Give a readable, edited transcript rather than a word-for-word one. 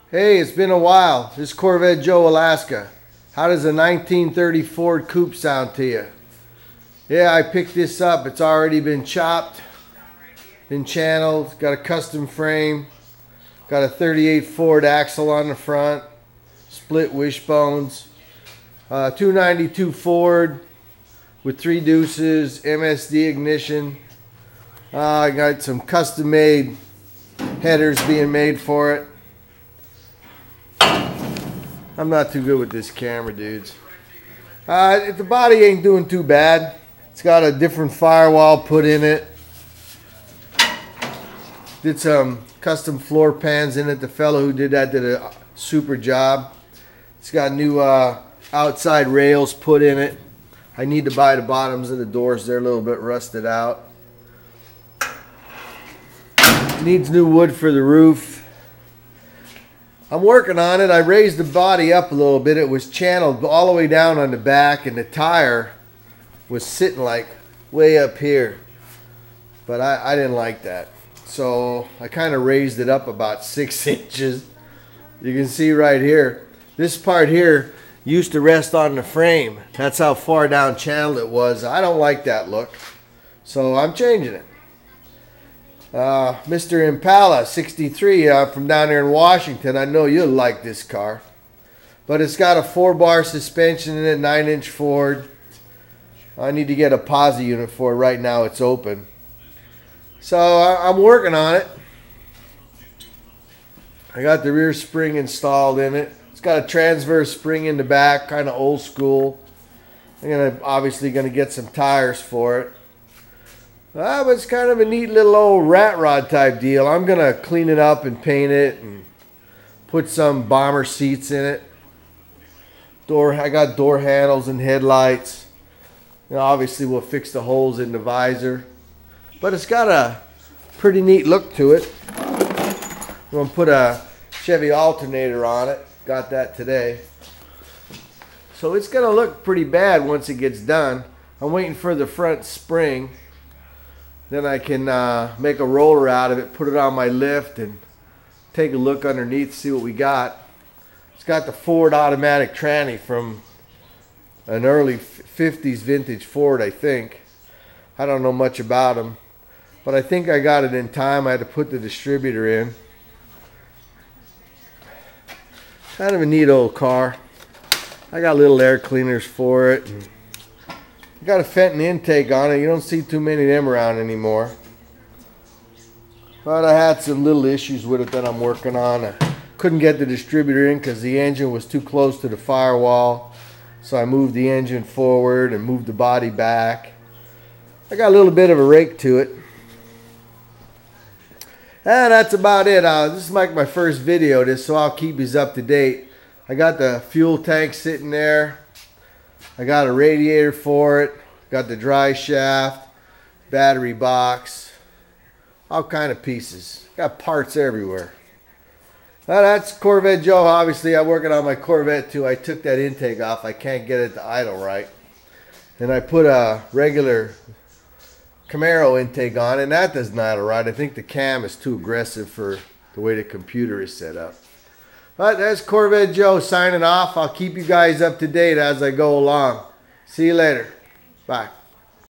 Hey, it's been a while. This is Corvette Joe, Alaska. How does a 1930 Ford Coupe sound to you? Yeah, I picked this up. It's already been chopped, been channeled, got a custom frame, got a 38 Ford axle on the front, split wishbones, 292 Ford with 3 deuces, MSD ignition. I got some custom made headers being made for it. I'm not too good with this camera, dudes. The body ain't doing too bad. It's got a different firewall put in it. Did some custom floor pans in it. The fellow who did that did a super job. It's got new outside rails put in it. I need to buy the bottoms of the doors. They're a little bit rusted out. Needs new wood for the roof. I'm working on it. I raised the body up a little bit. It was channeled all the way down on the back, and the tire was sitting like way up here. But I didn't like that. So I kind of raised it up about 6 inches. You can see right here. This part here used to rest on the frame. That's how far down channeled it was. I don't like that look. So I'm changing it. Mr. Impala 63 from down there in Washington. I know you'll like this car. But it's got a 4-bar suspension in it, 9-inch Ford. I need to get a posi unit for it. Right now it's open. So I'm working on it. I got the rear spring installed in it. It's got a transverse spring in the back, kind of old school. I'm obviously going to get some tires for it. But it's kind of a neat little old rat rod type deal. I'm going to clean it up and paint it and put some bomber seats in it. I got door handles and headlights. Obviously we'll fix the holes in the visor. But it's got a pretty neat look to it. I'm going to put a Chevy alternator on it. Got that today. So it's going to look pretty bad once it gets done. I'm waiting for the front spring. Then I can make a roller out of it, put it on my lift, and take a look underneath, see what we got. It's got the Ford automatic tranny from an early 50s vintage Ford, I think. I don't know much about them, but I think I got it in time. I had to put the distributor in. Kind of a neat old car. I got little air cleaners for it. Got a Fenton intake on it. You don't see too many of them around anymore. But I had some little issues with it that I'm working on. I couldn't get the distributor in because the engine was too close to the firewall. So I moved the engine forward and moved the body back. I got a little bit of a rake to it. And that's about it. This is like my first video, so I'll keep these up to date. I got the fuel tank sitting there. I got a radiator for it, got the dry shaft, battery box, all kind of pieces. Got parts everywhere. Well, that's Corvette Joe. Obviously, I'm working on my Corvette too. I took that intake off. I can't get it to idle right. And I put a regular Camaro intake on, and that does not idle right. I think the cam is too aggressive for the way the computer is set up. But that's Corvette Joe signing off. I'll keep you guys up to date as I go along. See you later. Bye.